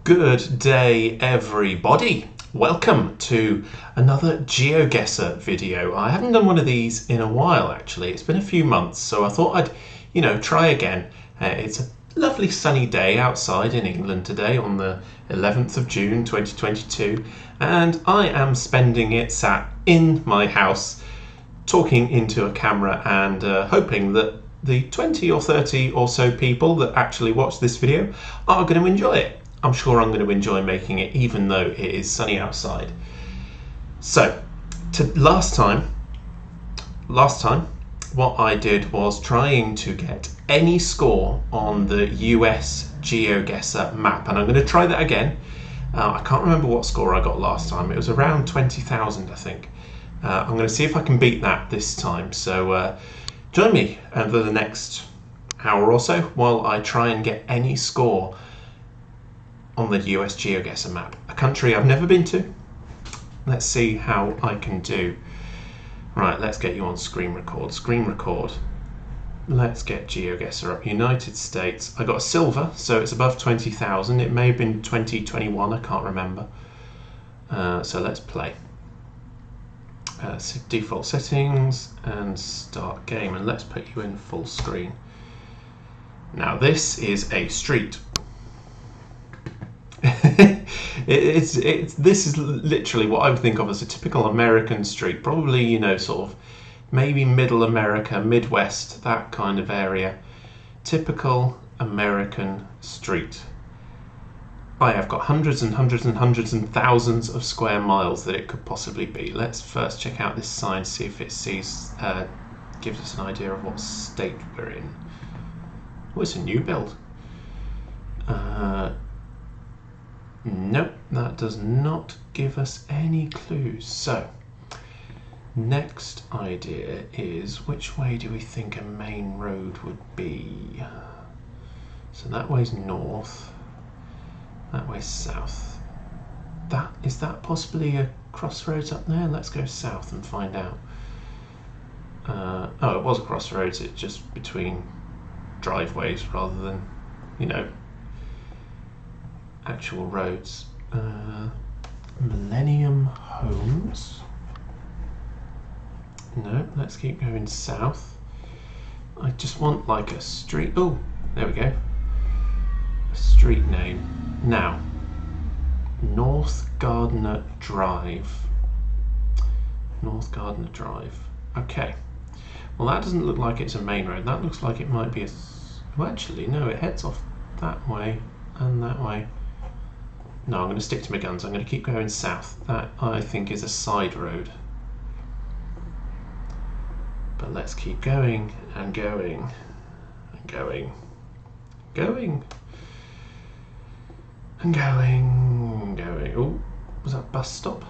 Good day, everybody. Welcome to another GeoGuessr video. I haven't done one of these in a while, actually. It's been a few months, so I thought I'd, try again. It's a lovely sunny day outside in England today on the 11th of June 2022, and I am spending it sat in my house talking into a camera and hoping that the 20 or 30 or so people that actually watch this video are going to enjoy it. I'm sure I'm going to enjoy making it even though it is sunny outside. So, last time, what I did was trying to get any score on the US GeoGuessr map, and I'm going to try that again. I can't remember what score I got last time. It was around 20,000, I think. I'm going to see if I can beat that this time. So join me over the next hour or so while I try and get any score on the US GeoGuessr map, a country I've never been to. Let's see how I can do. Right, let's get you on screen record. Screen record. Let's get GeoGuessr up. United States. I got a silver, so it's above 20,000. It may have been 2021, I can't remember. So let's play. Default settings and start game, and let's put you in full screen. Now this is a street. This is literally what I would think of as a typical American street, probably sort of maybe middle America, Midwest, that kind of area. Typical American street. I have got hundreds and hundreds and hundreds and thousands of square miles that it could possibly be. Let's first check out this sign, see if it gives us an idea of what state we're in. Oh, it's a new build. Nope, that does not give us any clues. So, next idea is, which way do we think a main road would be? So that way's north, that way's south. Is that possibly a crossroads up there? Let's go south and find out. Oh, it was a crossroads, it's just between driveways rather than, actual roads. Millennium Homes. No, let's keep going south. I just want like a street. Oh, there we go. A street name. Now, North Gardner Drive. North Gardner Drive. Okay. Well, that doesn't look like it's a main road. That looks like it might be well, actually, no, it heads off that way and that way. No, I'm going to stick to my guns. I'm going to keep going south. That, I think, is a side road. But let's keep going and going and going. Going and going and going. Oh, was that bus stop?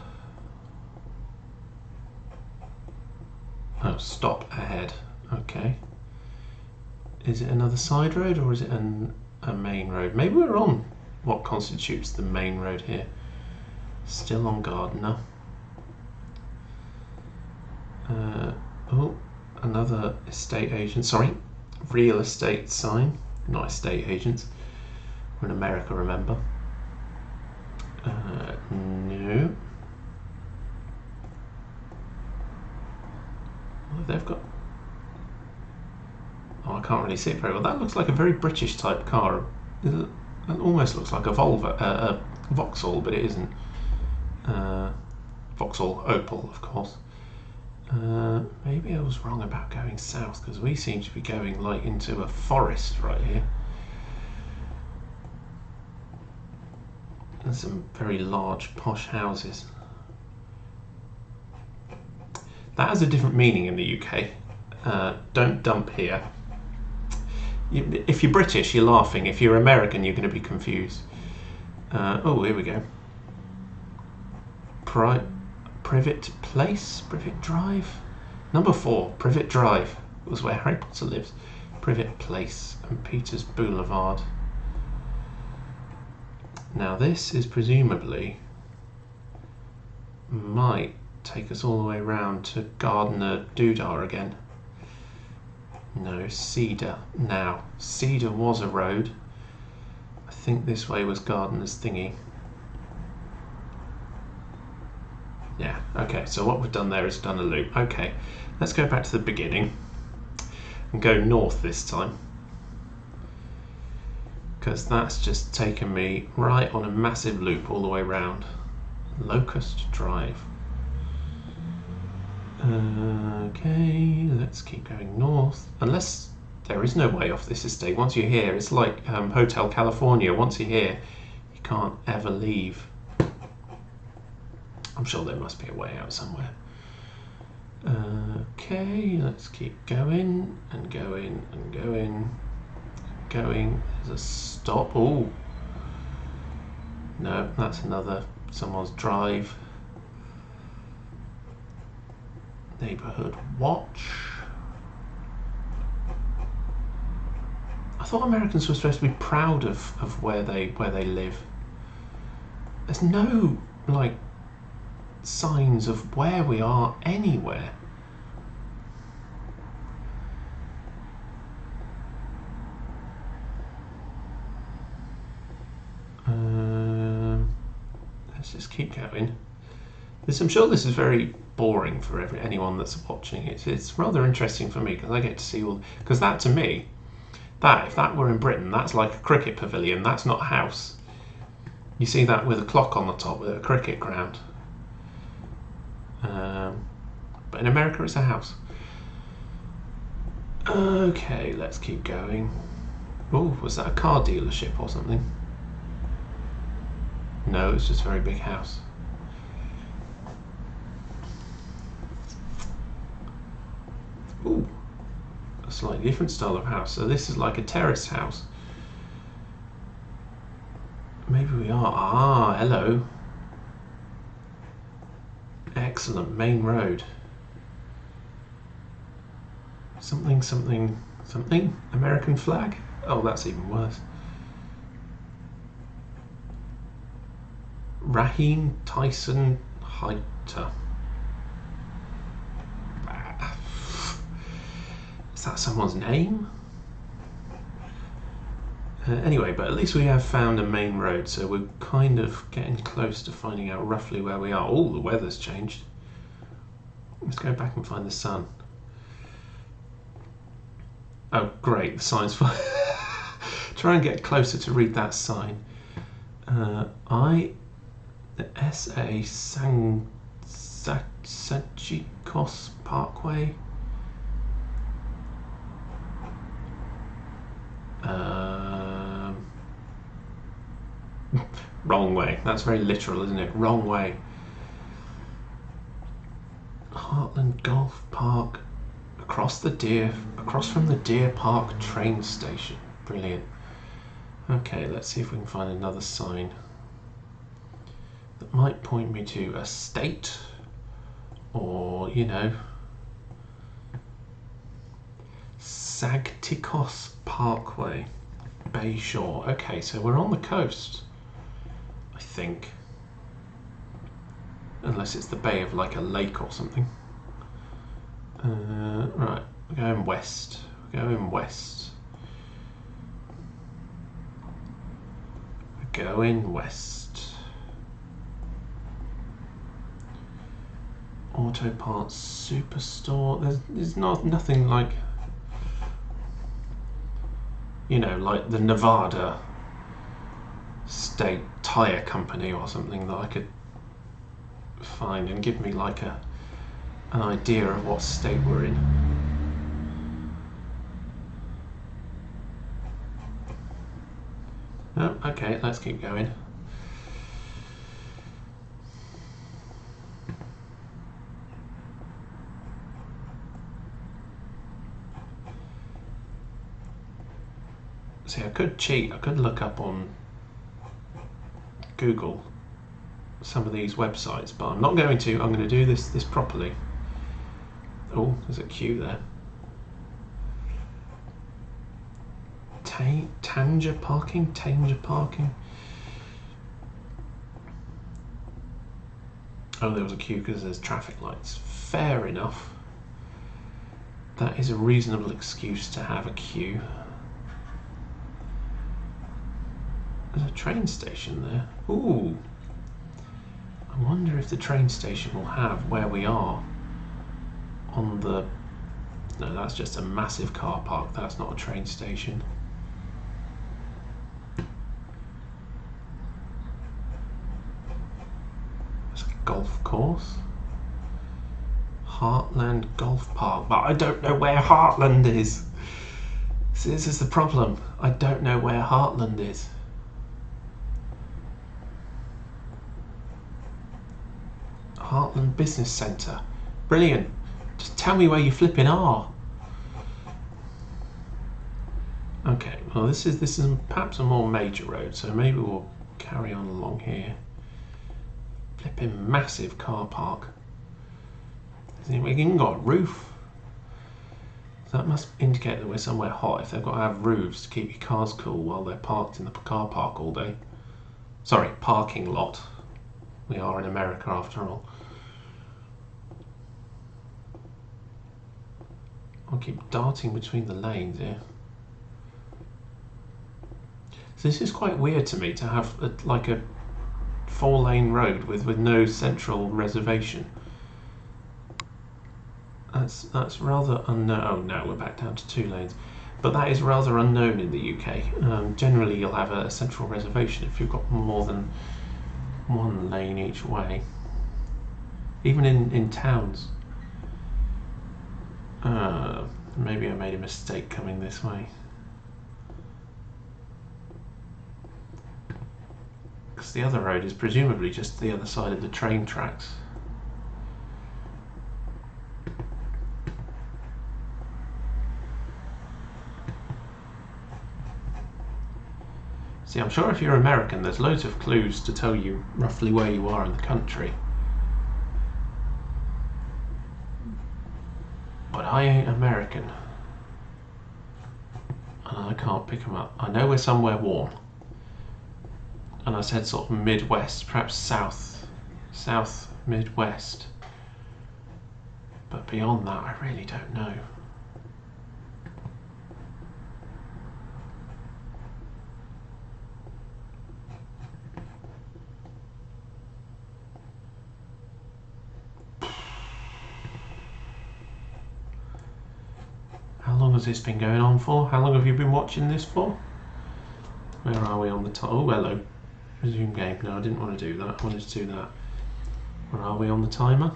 Oh, stop ahead. Okay. Is it another side road or is it a main road? Maybe we're on what constitutes the main road here. Still on Gardner. Oh, another estate agent. Sorry, real estate sign. Not estate agents. We're in America, remember. No. Oh, they've got. Oh, I can't really see it very well. That looks like a very British type car. It almost looks like a Vauxhall, but it isn't. Vauxhall Opel, of course. Maybe I was wrong about going south, because we seem to be going like into a forest right here. And some very large posh houses. That has a different meaning in the UK. Don't dump here. If you're British, you're laughing. If you're American, you're going to be confused. Oh, here we go. Privet Place? Privet Drive? Number 4, Privet Drive was where Harry Potter lives. Privet Place and Peters Boulevard. Now this is presumably might take us all the way around to Gardner Doodah again. No, Cedar. Now, Cedar was a road. I think this way was Gardener's thingy. Yeah, okay, so what we've done there is done a loop. Okay, let's go back to the beginning and go north this time, because that's just taken me right on a massive loop all the way around. Locust Drive. Okay, let's keep going north, unless there is no way off this estate. Once you're here, it's like Hotel California. Once you're here, you can't ever leave. I'm sure there must be a way out somewhere. Okay, let's keep going and going and going. Going. There's a stop. Oh, no, that's another someone's drive. Neighborhood watch. I thought Americans were supposed to be proud of where they live. There's no like signs of where we are anywhere. Let's just keep going. I'm sure this is very boring for anyone that's watching it. It's rather interesting for me because I get to see all. Because that to me, if that were in Britain, that's like a cricket pavilion. That's not a house. You see that with a clock on the top with a cricket ground. But in America, it's a house. Okay, let's keep going. Oh, was that a car dealership or something? No, it's just a very big house. Ooh, a slightly different style of house. So this is like a terrace house. Maybe we are. Ah, hello. Excellent, main road. Something, something, something. American flag? Oh, that's even worse. Raheem Tyson Heiter. Is that someone's name? Anyway, but at least we have found a main road, so we're kind of getting close to finding out roughly where we are. Oh, the weather's changed. Let's go back and find the sun. Oh, great, the sign's fine. Try and get closer to read that sign. The S.A. Sagicos Parkway. Wrong way. That's very literal, isn't it? Wrong way. Heartland Golf Park. Across from the Deer Park train station. Brilliant. Okay, let's see if we can find another sign that might point me to a state, or Sagicos Parkway, Bayshore. Okay, so we're on the coast, I think, unless it's the bay of like a lake or something. Right, we're going west. We're going west. We're going west. Auto Parts Superstore. There's nothing like, like the Nevada State Tire Company or something that I could find and give me like an idea of what state we're in. Oh, okay, let's keep going. See, I could cheat. I could look up on Google some of these websites, but I'm not going to. I'm going to do this properly. Oh, there's a queue there. Tanger parking. Oh, there was a queue because there's traffic lights. Fair enough. That is a reasonable excuse to have a queue. There's a train station there. Ooh. I wonder if the train station will have where we are on the... No, that's just a massive car park. That's not a train station. It's a golf course. Heartland Golf Park. But I don't know where Heartland is. See, this is the problem. I don't know where Heartland is. Heartland Business Centre. Brilliant. Just tell me where you flipping are. Okay, well this is perhaps a more major road, so maybe we'll carry on along here. Flipping massive car park. We even got a roof. So that must indicate that we're somewhere hot if they've got to have roofs to keep your cars cool while they're parked in the car park all day. Sorry, parking lot. We are in America after all. I'll keep darting between the lanes here. So this is quite weird to me to have like a 4-lane road with no central reservation. That's rather unknown. Oh no, we're back down to 2 lanes. But that is rather unknown in the UK. Generally you'll have a central reservation if you've got more than 1 lane each way. Even in towns. Maybe I made a mistake coming this way. Because the other road is presumably just the other side of the train tracks. See, I'm sure if you're American, there's loads of clues to tell you roughly where you are in the country. But I ain't American. And I can't pick them up. I know we're somewhere warm. And I said sort of Midwest, perhaps south Midwest. But beyond that, I really don't know. How long has this been going on for? How long have you been watching this for? Where are we on the time? Oh, hello. Resume game. No, I didn't want to do that. I wanted to do that. Where are we on the timer?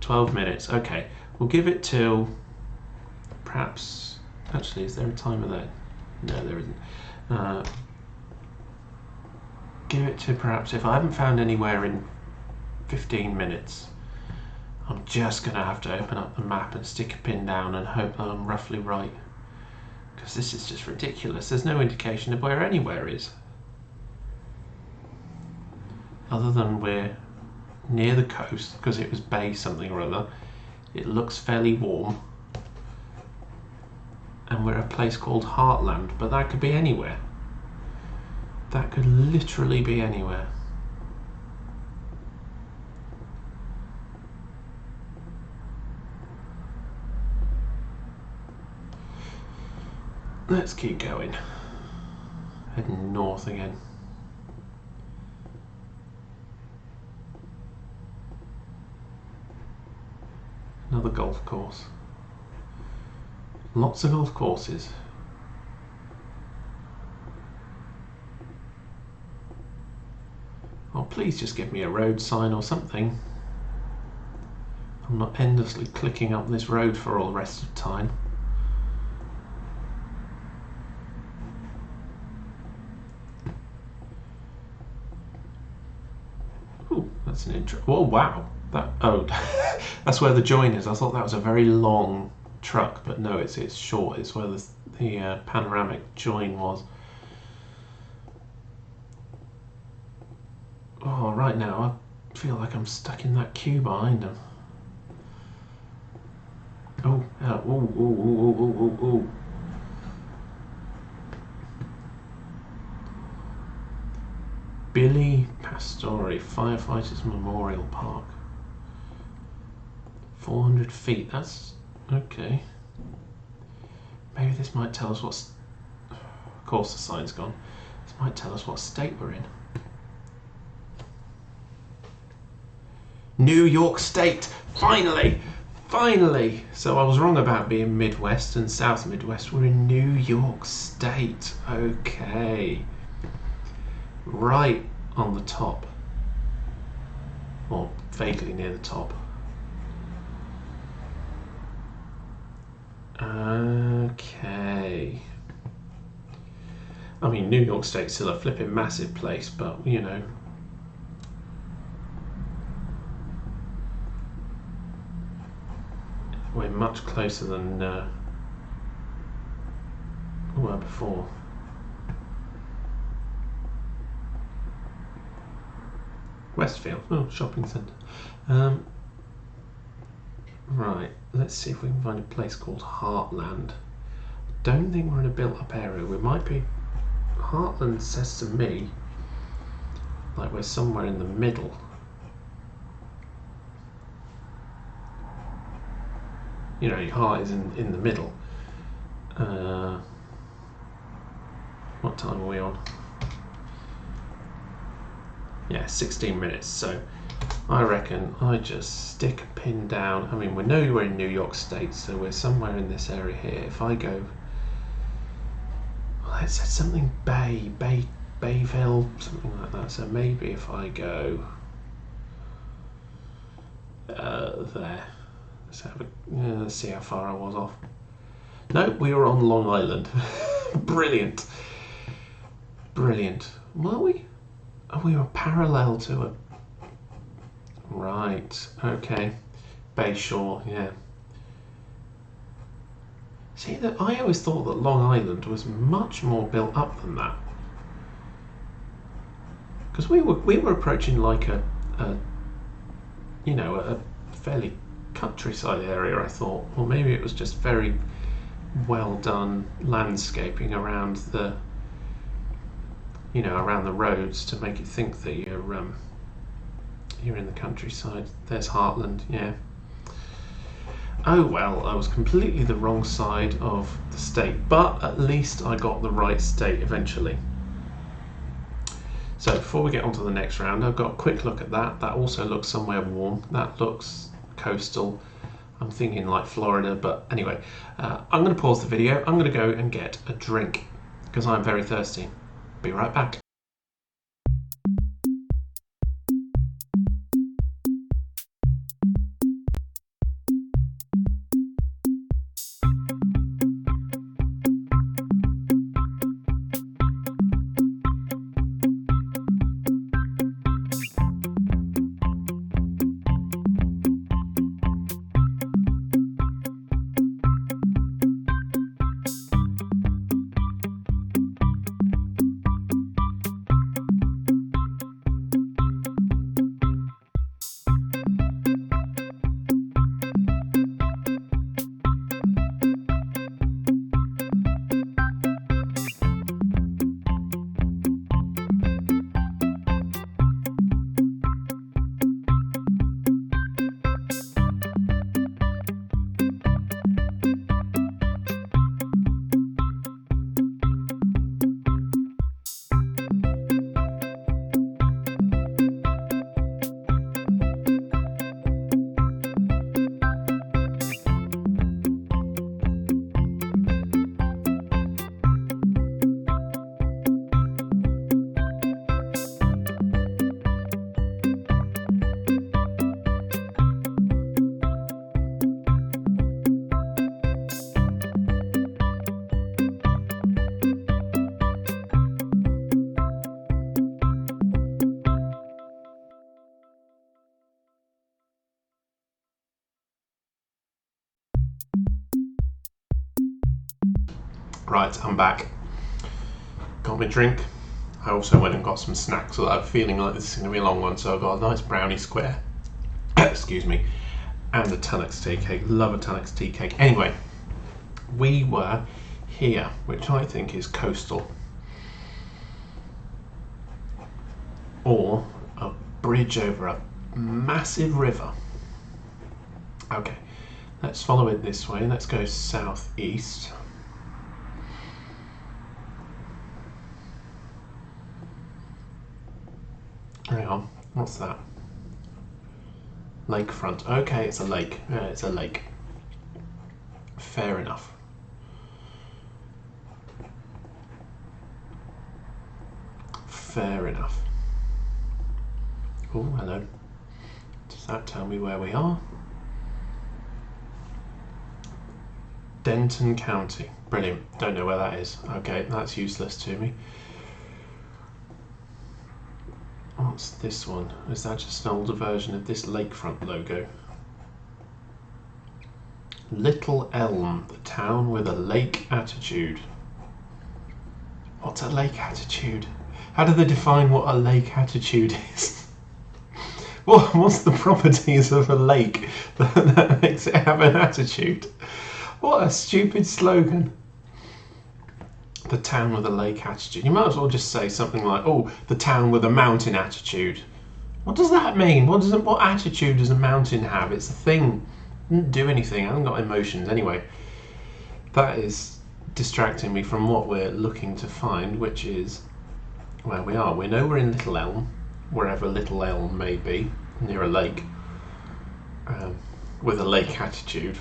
12 minutes. Okay. We'll give it till perhaps... Actually, is there a timer there? No, there isn't. Give it to perhaps, if I haven't found anywhere in 15 minutes, I'm just going to have to open up the map and stick a pin down and hope that I'm roughly right. Because this is just ridiculous. There's no indication of where anywhere is. Other than we're near the coast, because it was bay something or other. It looks fairly warm. And we're at a place called Heartland, but that could be anywhere. That could literally be anywhere. Let's keep going. Heading north again. Another golf course. Lots of golf courses. Oh, please just give me a road sign or something. I'm not endlessly clicking up this road for all the rest of the time. Ooh, that's an intro. Oh wow, that that's where the join is. I thought that was a very long truck, but no, it's short. It's where the panoramic join was. Oh, right now I feel like I'm stuck in that queue behind them. Oh, oh. Billy Pastore Firefighters Memorial Park. 400 feet, that's okay. Maybe this might tell us what's... Of course the sign's gone. This might tell us what state we're in. New York State! Finally! Finally! So I was wrong about being Midwest and South Midwest. We're in New York State. Okay. Right on the top. Or vaguely near the top. Okay. I mean, New York State's still a flipping massive place, but you know. We're much closer than we were before. Westfield, oh, shopping centre. Right, let's see if we can find a place called Heartland. Don't think we're in a built-up area. We might be. Heartland says to me like we're somewhere in the middle. You know, your heart is in the middle. What time are we on? Yeah, 16 minutes. So I reckon I just stick a pin down. I mean, we know we're in New York State, so we're somewhere in this area here. If I go, well, it said something Bayville, something like that. So maybe if I go there. Let's see how far I was off. No, we were on Long Island. Brilliant. Brilliant. Were we? Oh, we were parallel to a... Right, okay. Bayshore, yeah. See, that I always thought that Long Island was much more built up than that. Because we were approaching like a fairly countryside area, I thought. Or maybe it was just very well done landscaping around the around the roads to make you think that you're in the countryside. There's Heartland, yeah. Oh well, I was completely the wrong side of the state, but at least I got the right state eventually. So before we get on to the next round, I've got a quick look at that. That also looks somewhere warm. That looks coastal. I'm thinking like Florida, but anyway, I'm going to pause the video. I'm going to go and get a drink because I'm very thirsty. Be right back. Right, I'm back. Got my drink. I also went and got some snacks, so I'm feeling like this is going to be a long one. So I've got a nice brownie square, excuse me, and a Tunnock's tea cake. Love a Tunnock's tea cake. Anyway, we were here, which I think is coastal, or a bridge over a massive river. Okay, let's follow it this way. Let's go southeast. Hang on, what's that? Lakefront. Okay, it's a lake. Yeah, it's a lake. Fair enough. Fair enough. Oh, hello. Does that tell me where we are? Denton County. Brilliant. Don't know where that is. Okay, that's useless to me. What's this one? Is that just an older version of this lakefront logo? Little Elm, the town with a lake attitude. What's a lake attitude? How do they define what a lake attitude is? What's the properties of a lake that makes it have an attitude? What a stupid slogan. The town with a lake attitude. You might as well just say something like, oh, the town with a mountain attitude. What does that mean? What attitude does a mountain have? It's a thing. It doesn't do anything. I haven't got emotions. Anyway, that is distracting me from what we're looking to find, which is where we are. We know we're in Little Elm, wherever Little Elm may be, near a lake, with a lake attitude.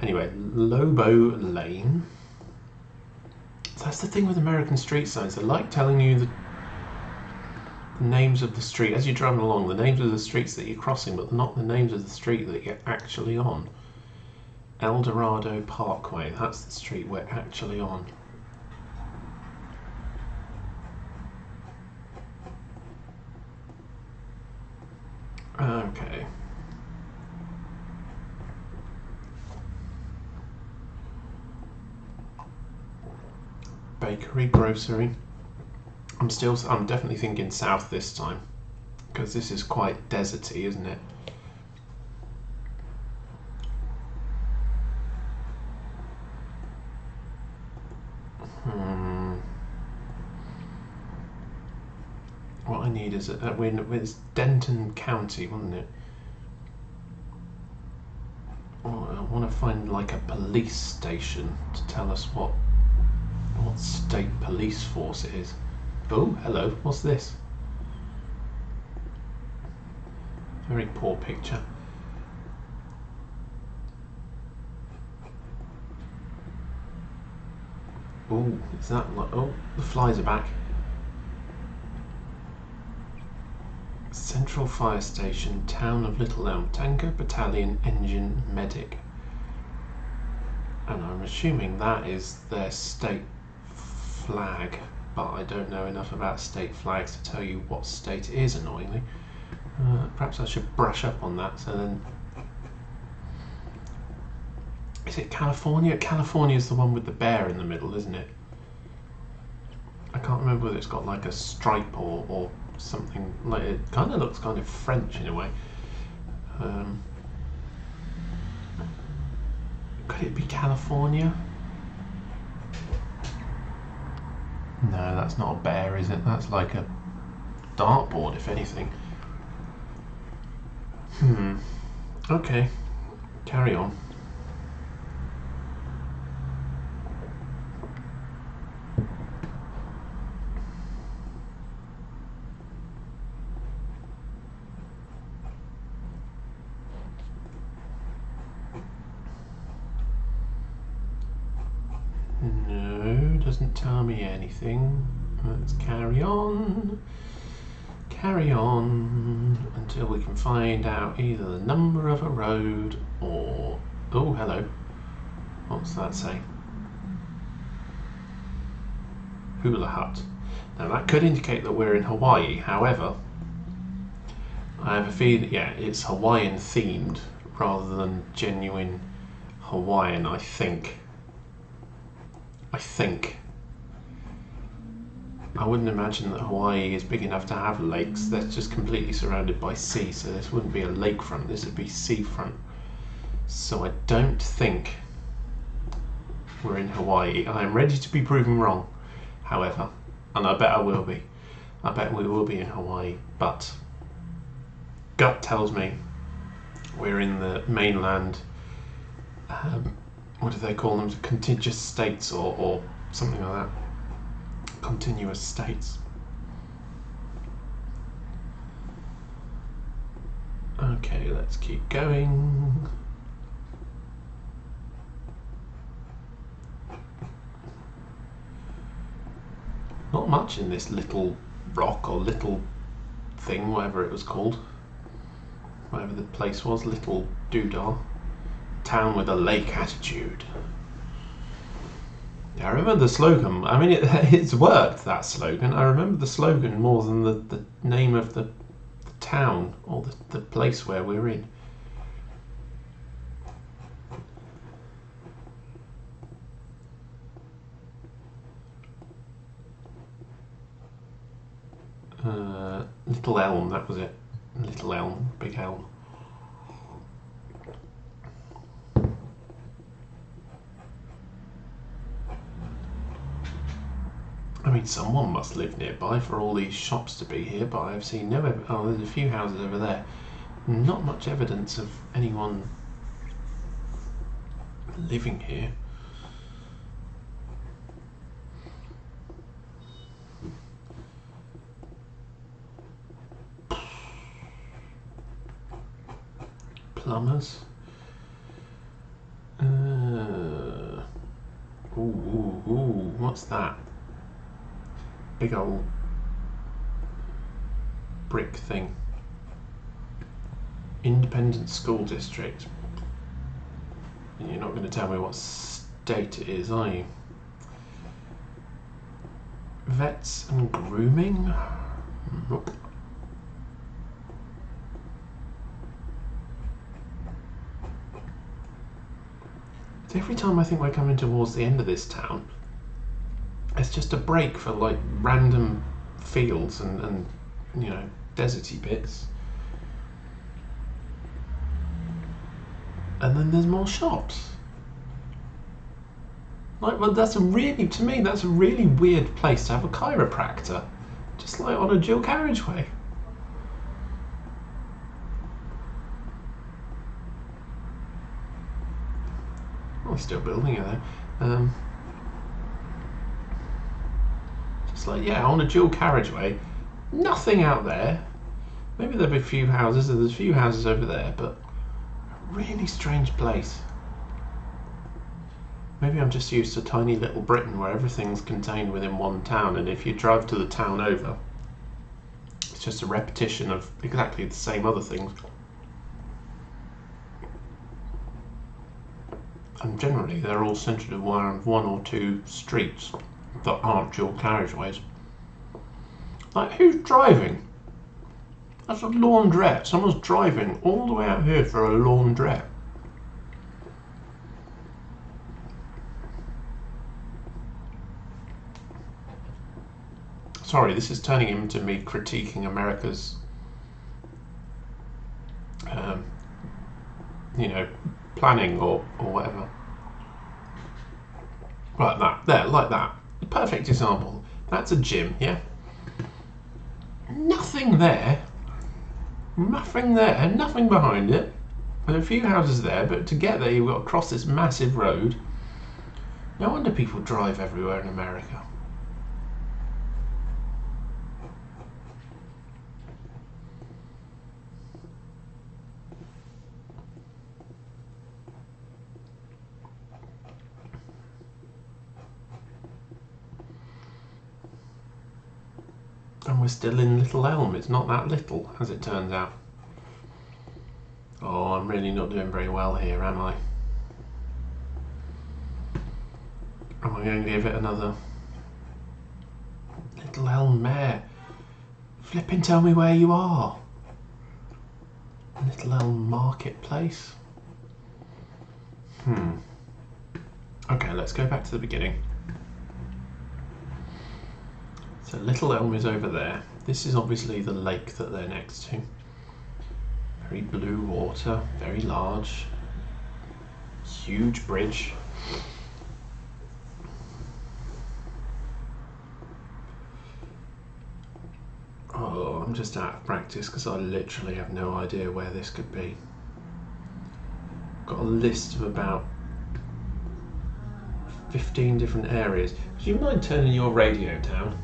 Anyway, Lobo Lane. So that's the thing with American street signs. They like telling you the names of the street as you're driving along, the names of the streets that you're crossing, but not the names of the street that you're actually on. El Dorado Parkway. That's the street we're actually on. Okay. Bakery, grocery. I'm definitely thinking south this time, because this is quite deserty, isn't it? What I need is it's Denton County, wasn't it? Oh, I want to find like a police station to tell us what state police force it is. Oh, hello. What's this? Very poor picture. Oh, is that like... Oh, the flies are back. Central Fire Station, Town of Little Elm, Tango Battalion Engine Medic. And I'm assuming that is their state flag, but I don't know enough about state flags to tell you what state it is, annoyingly. Perhaps I should brush up on that. So then, is it California? California is the one with the bear in the middle, isn't it? I can't remember whether it's got like a stripe or something. Like, it kind of looks kind of French in a way. Could it be California? No, that's not a bear, is it? That's like a dartboard, if anything. Okay, carry on. No, doesn't tell me anything. Let's carry on. Carry on until we can find out either the number of a road or... Oh, hello. What's that say? Hula Hut. Now that could indicate that we're in Hawaii. However, I have a feeling, yeah, it's Hawaiian themed rather than genuine Hawaiian, I think. I wouldn't imagine that Hawaii is big enough to have lakes. They're just completely surrounded by sea, so this wouldn't be a lakefront, this would be seafront. So I don't think we're in Hawaii. I am ready to be proven wrong, however, and I bet I will be. I bet we will be in Hawaii, but gut tells me we're in the mainland, what do they call them, contiguous states or something like that. continuous states. Okay, let's keep going. Not much in this little rock or little thing, whatever it was called. Whatever the place was, little doodah. Town with a lake attitude. Yeah, I remember the slogan. I mean, it's worked, that slogan. I remember the slogan more than the name of the town or the place where we're in. Little Elm, that was it. Little Elm, Big Elm. I mean, someone must live nearby for all these shops to be here, but I've seen no evidence. Oh, there's a few houses over there. Not much evidence of anyone living here. Plumbers. Ooh, what's that? Big old brick thing. Independent School District. You're not going to tell me what state it is, are you? Vets and grooming? Nope. Every time I think we're coming towards the end of this town, it's just a break for like random fields and you know, deserty bits. And then there's more shops. Like, well, to me, that's a really weird place to have a chiropractor. Just like on a dual carriageway. Oh, we're still building it there. Just like, yeah, on a dual carriageway. Nothing out there. Maybe there'll be a few houses, there's a few houses over there, but a really strange place. Maybe I'm just used to tiny little Britain where everything's contained within one town, and if you drive to the town over, it's just a repetition of exactly the same other things. And generally they're all centred around one or two streets that aren't dual carriageways. Like, who's driving? That's a laundrette. Someone's driving all the way out here for a laundrette. Sorry, this is turning into me critiquing America's, you know, planning or whatever. Like that, there, like that. Perfect example. That's a gym, yeah? Nothing there. Nothing there, nothing behind it. There's a few houses there, but to get there you've got to cross this massive road. No wonder people drive everywhere in America. And we're still in Little Elm. It's not that little, as it turns out. Oh, I'm really not doing very well here, am I? Am I going to give it another Little Elm Mare? Flipping tell me where you are. Little Elm Marketplace. Okay, let's go back to the beginning. So Little Elm is over there. This is obviously the lake that they're next to. Very blue water, very large, huge bridge. Oh, I'm just out of practice because I literally have no idea where this could be. Got a list of about 15 different areas. Do you mind turning your radio down?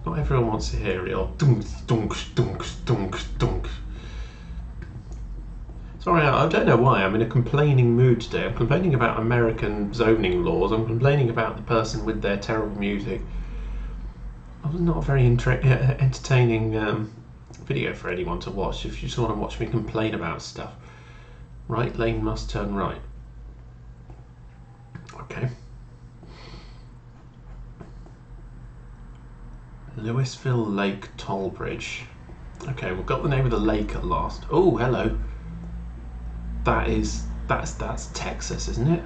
Not everyone wants to hear it. Or dunk, dunk, dunk, dunk, dunk. Sorry, I don't know why. I'm in a complaining mood today. I'm complaining about American zoning laws. I'm complaining about the person with their terrible music. It was not a very entertaining video for anyone to watch if you just want to watch me complain about stuff. Right lane must turn right. Okay. Louisville Lake Toll Bridge. Okay, we've got the name of the lake at last. Oh, hello. That's Texas, isn't it?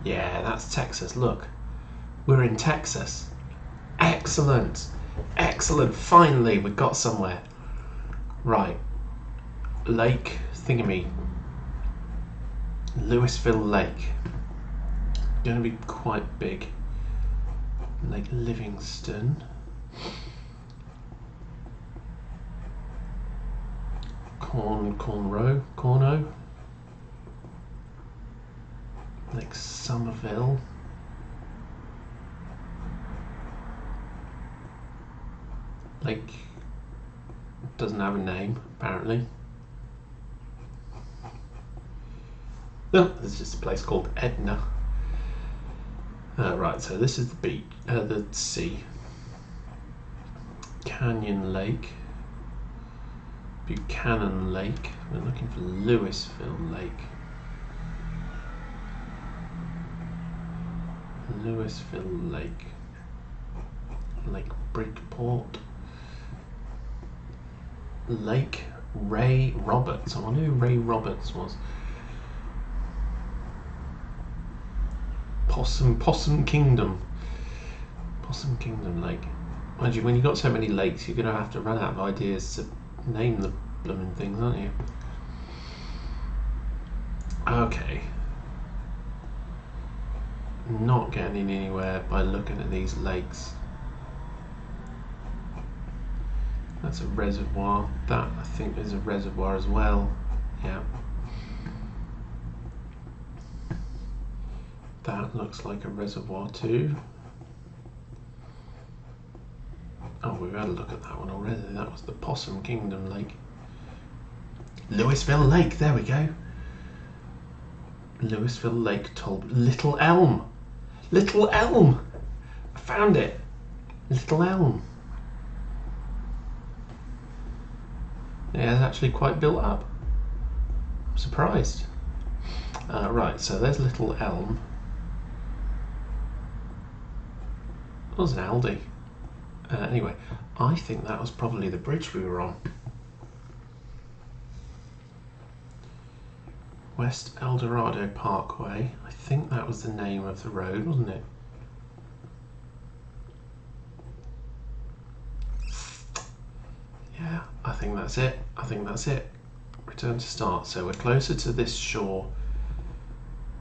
Yeah, that's Texas. Look, we're in Texas. Excellent, excellent. Finally, we got somewhere. Right, Lake Thingamy. Louisville Lake. Going to be quite big. Lake Livingston. Corno. Lake Somerville. Lake doesn't have a name, apparently. No, there's just a place called Edna. Right, so this is the beach, the sea. Canyon Lake. Buchanan Lake. We're looking for Louisville Lake. Louisville Lake. Lake Bridgeport. Lake Ray Roberts. I wonder who Ray Roberts was. Possum Kingdom. Possum Kingdom Lake. Mind you, when you've got so many lakes, you're going to have to run out of ideas to name the blooming things, aren't you? Okay. Not getting anywhere by looking at these lakes. That's a reservoir. That, I think, is a reservoir as well. Yeah. That looks like a reservoir too. Oh, we've had a look at that one already. That was the Possum Kingdom Lake. Louisville Lake, there we go. Louisville Lake Little Elm. Little Elm! I found it. Little Elm. Yeah, it's actually quite built up. I'm surprised. Right, so there's Little Elm. That was an Aldi. Anyway, I think that was probably the bridge we were on. West El Dorado Parkway. I think that was the name of the road, wasn't it? Yeah, I think that's it. I think that's it. Return to start. So we're closer to this shore.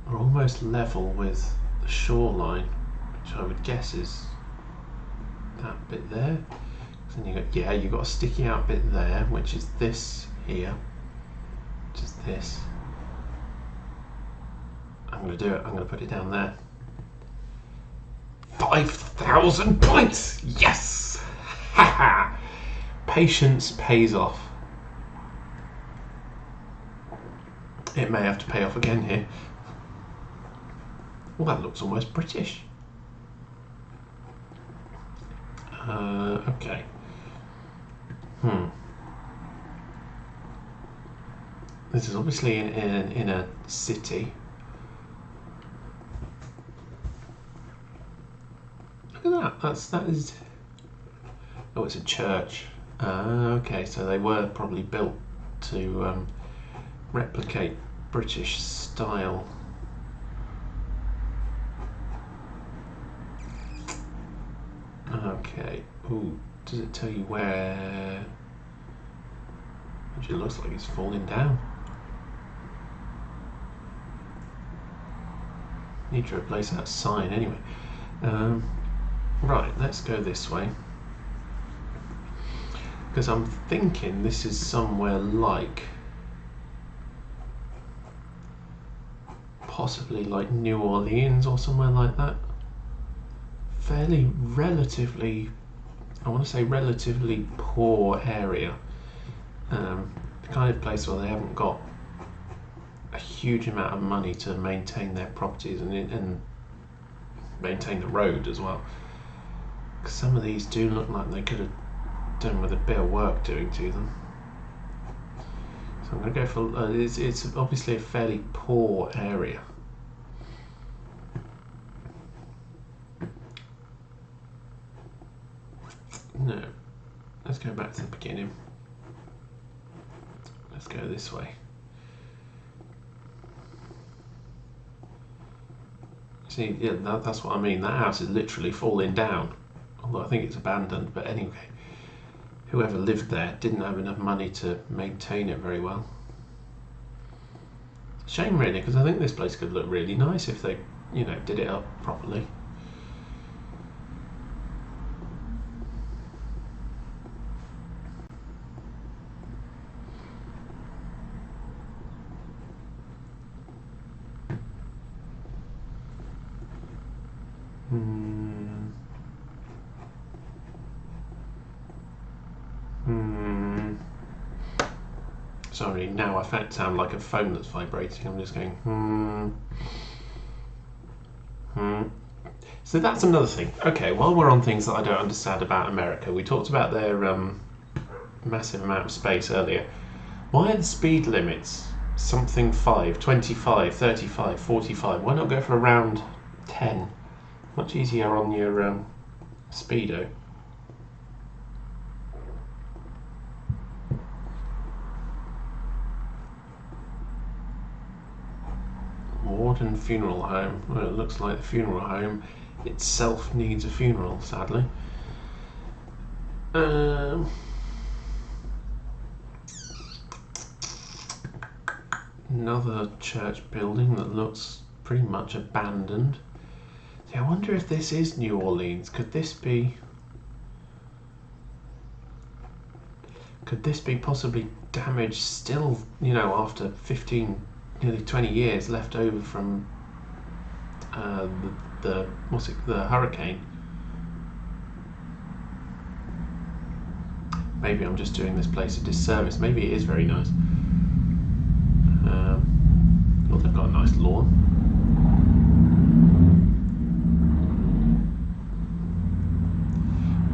We're almost level with the shoreline, which I would guess is that bit there. Then you got, yeah, you've got a sticky out bit there, which is this here, which is this. I'm going to do it. I'm going to put it down there. 5,000 points! Yes! Haha! Patience pays off. It may have to pay off again here. Well, that looks almost British. Okay. This is obviously in a city. Look at that. That is. Oh, it's a church. Okay, so they were probably built to replicate British style. Okay. Ooh, does it tell you where? Actually, it looks like it's falling down. Need to replace that sign anyway. Right, let's go this way. Because I'm thinking this is somewhere like possibly like New Orleans or somewhere like that. Fairly relatively, I want to say relatively poor area. The kind of place where they haven't got a huge amount of money to maintain their properties and maintain the road as well. Some of these do look like they could have done with a bit of work doing to them. So I'm going to go for, it's obviously a fairly poor area. No, let's go back to the beginning. Let's go this way. See, yeah, that's what I mean. That house is literally falling down. Although I think it's abandoned, but anyway, whoever lived there didn't have enough money to maintain it very well. Shame really, because I think this place could look really nice if they, you know, did it up properly. Sorry, now I sound like a phone that's vibrating. I'm just going, So that's another thing. Okay, while we're on things that I don't understand about America, we talked about their massive amount of space earlier. Why are the speed limits something 5, 25, 35, 45? Why not go for around 10? Much easier on your speedo. Warden Funeral Home. Well, it looks like the funeral home itself needs a funeral, sadly. Another church building that looks pretty much abandoned. See, I wonder if this is New Orleans. Could this be possibly damaged still, you know, after 15, nearly 20 years left over from the hurricane? Maybe I'm just doing this place a disservice. Maybe it is very nice. Well, they've got a nice lawn.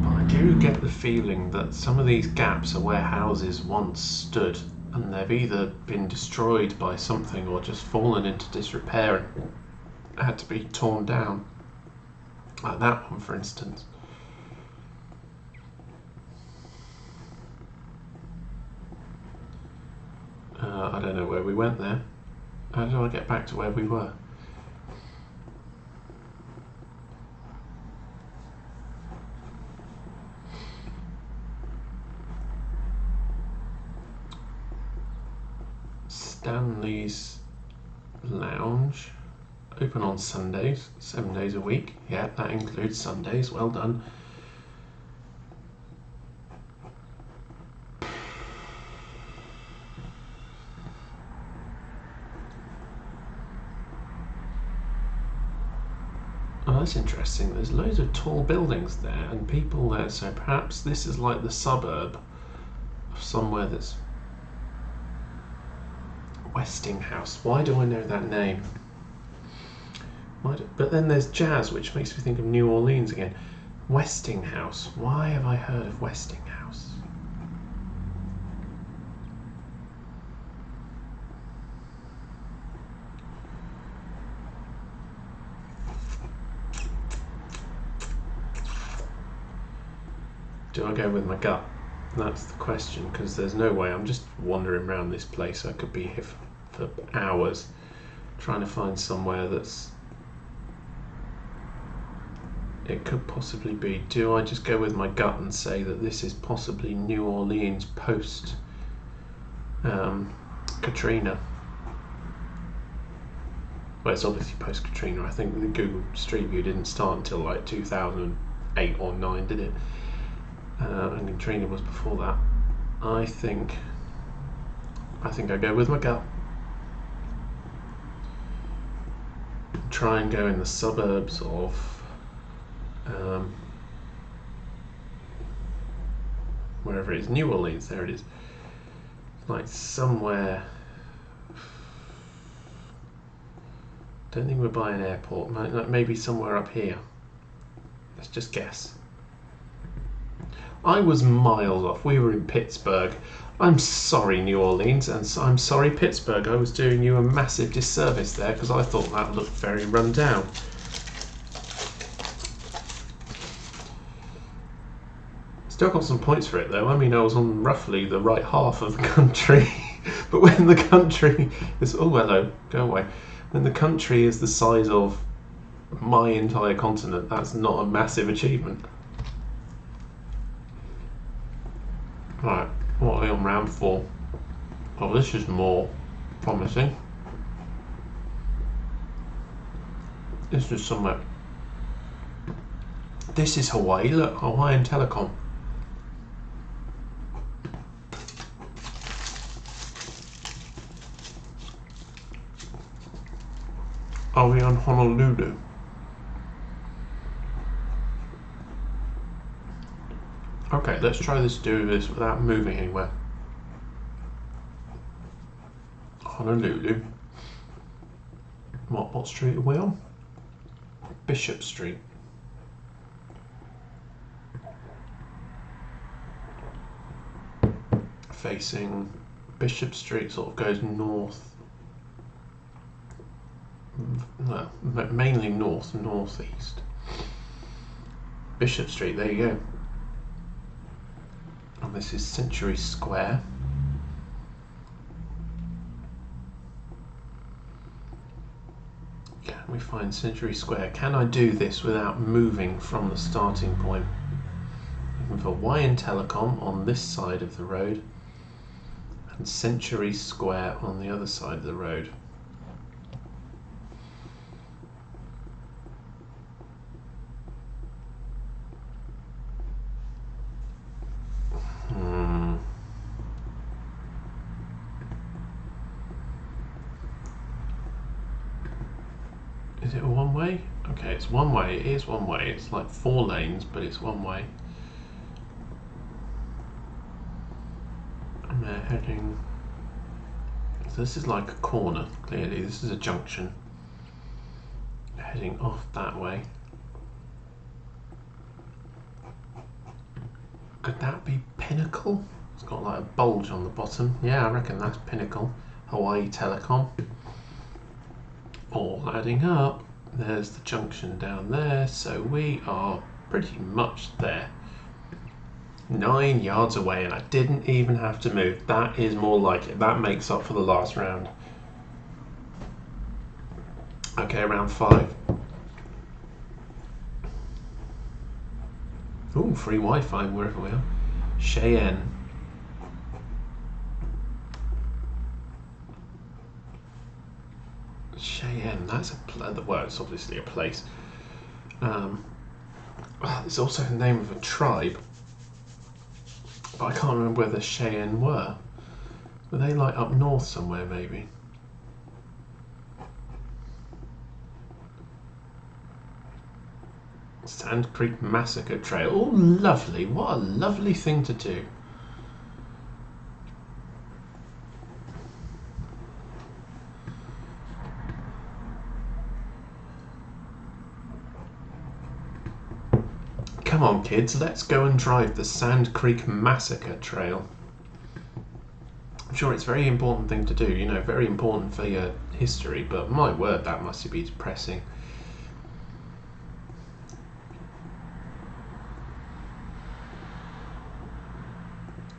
But I do get the feeling that some of these gaps are where houses once stood, and they've either been destroyed by something or just fallen into disrepair and had to be torn down. Like that one, for instance. I don't know where we went there. How do I get back to where we were? Stanley's Lounge, open on Sundays, 7 days a week. Yeah, that includes Sundays. Well done. Oh, that's interesting. There's loads of tall buildings there and people there, so perhaps this is like the suburb of somewhere that's Westinghouse. Why do I know that name? But then there's Jazz, which makes me think of New Orleans again. Westinghouse. Why have I heard of Westinghouse? Do I go with my gut? That's the question, because there's no way. I'm just wandering around this place. I could be here for hours trying to find somewhere that's... it could possibly be. Do I just go with my gut and say that this is possibly New Orleans post Katrina? Well, it's obviously post Katrina. I think the Google Street View didn't start until like 2008 or 9, did it? And Katrina was before that. I think I go with my gut. try and go in the suburbs of wherever it is, New Orleans, there it is. Like somewhere, don't think we're by an airport, maybe somewhere up here. Let's just guess. I was miles off. We were in Pittsburgh. I'm sorry, New Orleans, and I'm sorry, Pittsburgh. I was doing you a massive disservice there because I thought that looked very run down. Still got some points for it though. I mean, I was on roughly the right half of the country. But when the country is, oh hello, go away. When the country is the size of my entire continent, that's not a massive achievement. Right, what are we on round 4? Oh, this is more promising. This is somewhere. This is Hawaii, look, Hawaiian Telecom. Are we on Honolulu? Okay, let's try to do this without moving anywhere. Honolulu. What street are we on? Bishop Street. Facing Bishop Street, sort of goes north. Well, mainly northeast. Bishop Street, there you go. And this is Century Square. Can we find Century Square? Can I do this without moving from the starting point? Looking for Hawaiian Telecom on this side of the road and Century Square on the other side of the road. Is it a one way? Okay, it's one way. It is one way. It's like 4 lanes, but it's one way. And they're heading. So this is like a corner, clearly. This is a junction. They're heading off that way. Could that be Pinnacle? It's got like a bulge on the bottom. Yeah, I reckon that's Pinnacle. Hawaii Telecom. All adding up. There's the junction down there, so we are pretty much there. 9 yards away, and I didn't even have to move. That is more like it. That makes up for the last round. Okay, round 5. Ooh, free Wi-Fi wherever we are. Cheyenne. Cheyenne, that's well, it's obviously a place. It's also the name of a tribe, but I can't remember where the Cheyenne were. Were they like up north somewhere, maybe? Sand Creek Massacre Trail. Oh, lovely! What a lovely thing to do. Come on, kids, let's go and drive the Sand Creek Massacre Trail. I'm sure it's a very important thing to do, you know, very important for your history, but my word, that must be depressing.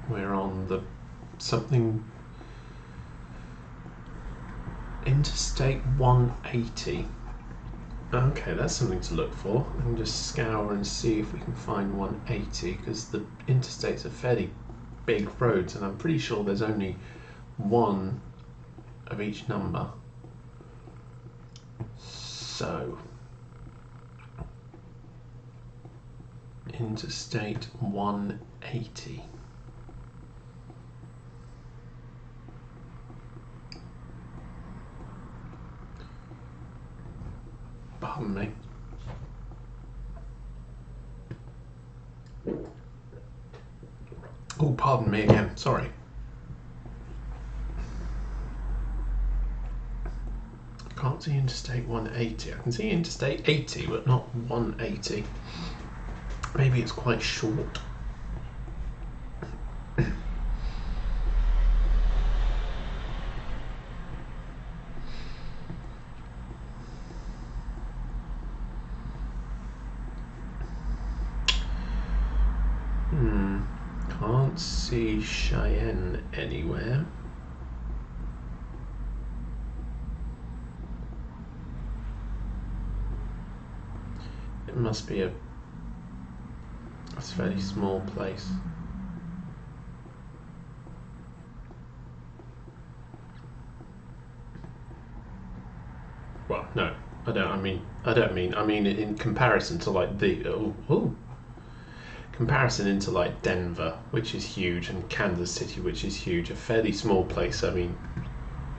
We're on the something Interstate 180. Okay, that's something to look for. I can just scour and see if we can find 180, because the interstates are fairly big roads, and I'm pretty sure there's only one of each number. So, Interstate 180. Pardon me. Oh, pardon me again, sorry. I can't see Interstate 180. I can see Interstate 80, but not 180. Maybe it's quite short. Can't see Cheyenne anywhere. It must be a fairly small place. Well, no, I mean in comparison to like comparison into like Denver, which is huge, and Kansas City, which is huge, a fairly small place. I mean,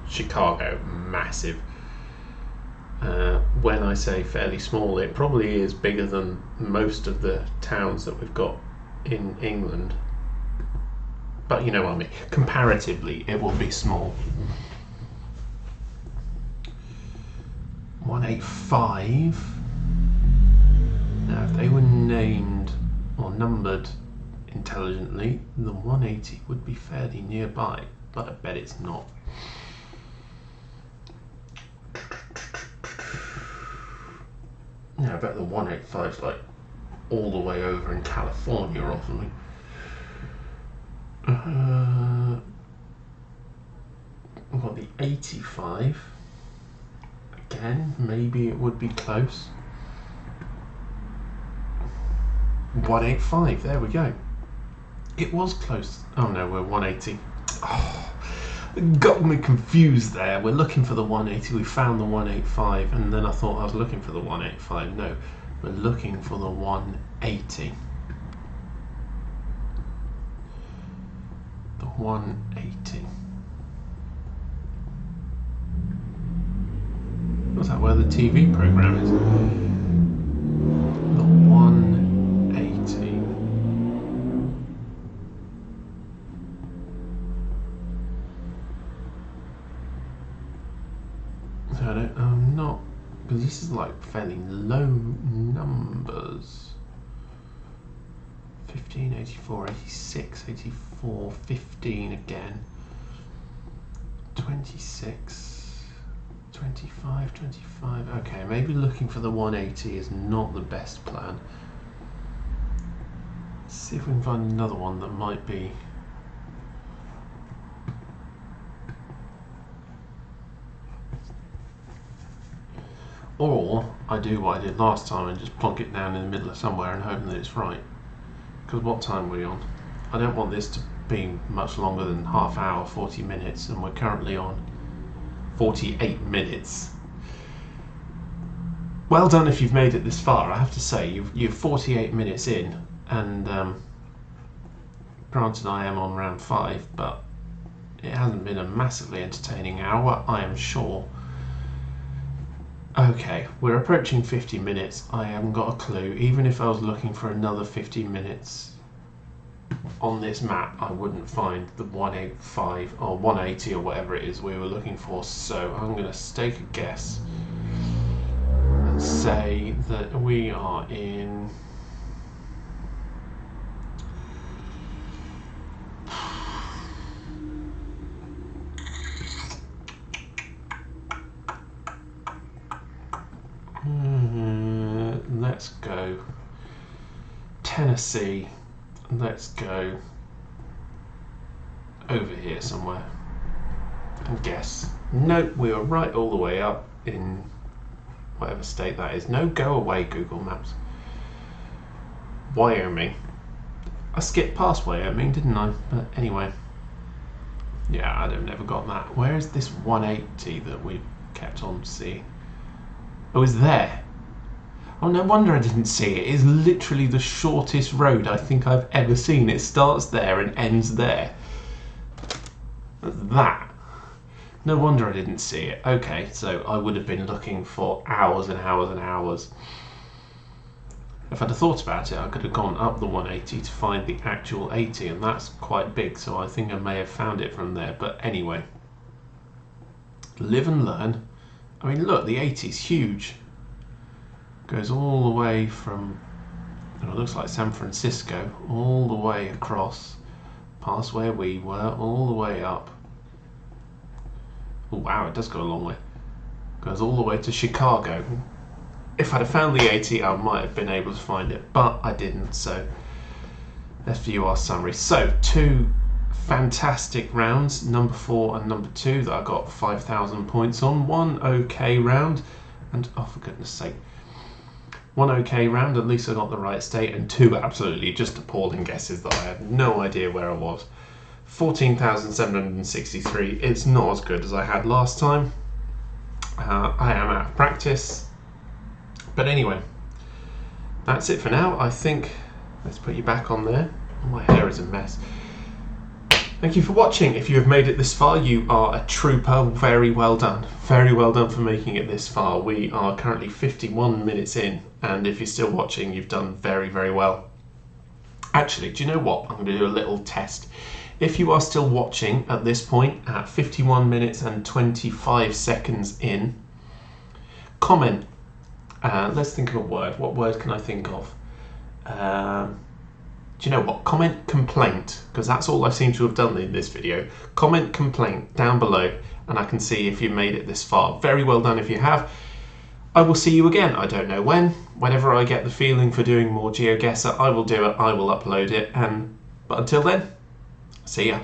Chicago, massive. When I say fairly small, it probably is bigger than most of the towns that we've got in England. But you know what I mean. Comparatively, it will be small. 185. Now, if they were named or numbered intelligently, the 180 would be fairly nearby, but I bet it's not. Yeah, I bet the 185 is like all the way over in California or something. We've got the 85. Again, maybe it would be close. 185, there we go. It was close. Oh no, we're 180. Oh, got me confused there. We're looking for the 180. We found the 185, and then I thought I was looking for the 185. No, we're looking for the 180. The 180. Was that where the TV program is? The 180. So I'm not, because this is like fairly low numbers. 15, 84, 86, 84, 15 again. 26, 25, 25. Okay, maybe looking for the 180 is not the best plan. Let's see if we can find another one that might be. Or I do what I did last time and just plonk it down in the middle of somewhere and hope that it's right. Because what time are we on? I don't want this to be much longer than half hour, 40 minutes, and we're currently on 48 minutes. Well done if you've made it this far. I have to say, you're 48 minutes in, and granted I am on round 5, but it hasn't been a massively entertaining hour, I am sure. Okay, we're approaching 50 minutes. I haven't got a clue. Even if I was looking for another 50 minutes on this map, I wouldn't find the 185 or 180 or whatever it is we were looking for. So I'm going to stake a guess and say that we are in let's go Tennessee. Let's go over here somewhere and guess. Nope, we were right all the way up in whatever state that is. No, go away, Google Maps. Wyoming. I skipped past Wyoming, didn't I? But anyway. Yeah, I've never got that. Where is this 180 that we kept on seeing? Oh, it's there. Oh, no wonder I didn't see it. It is literally the shortest road I think I've ever seen. It starts there and ends there. That No wonder I didn't see it. Okay, so I would have been looking for hours and hours and hours. If I'd have thought about it, I could have gone up the 180 to find the actual 80, and that's quite big, so I think I may have found it from there. But anyway, live and learn. I mean, look, the 80 is huge. Goes all the way from, it looks like San Francisco, all the way across, past where we were, all the way up. Oh wow, it does go a long way. Goes all the way to Chicago. If I'd have found the 80, I might have been able to find it, but I didn't, so let's view our summary. So, 2 fantastic rounds, number 4 and number 2, that I got 5,000 points on. 1 okay round, and oh, for goodness sake. 1 okay round, at least I got the right state, and 2 absolutely just appalling guesses that I had no idea where I was. 14,763, it's not as good as I had last time. I am out of practice. But anyway, that's it for now. I think, let's put you back on there. My hair is a mess. Thank you for watching. If you have made it this far, you are a trooper. Very well done. Very well done for making it this far. We are currently 51 minutes in, and if you're still watching, you've done very, very well. Actually, do you know what? I'm going to do a little test. If you are still watching at this point, at 51 minutes and 25 seconds in, comment. Let's think of a word. What word can I think of? Do you know what? Comment complaint, because that's all I seem to have done in this video. Comment complaint down below, and I can see if you've made it this far. Very well done if you have. I will see you again. I don't know when. Whenever I get the feeling for doing more GeoGuessr, I will do it. I will upload it. But until then, see ya.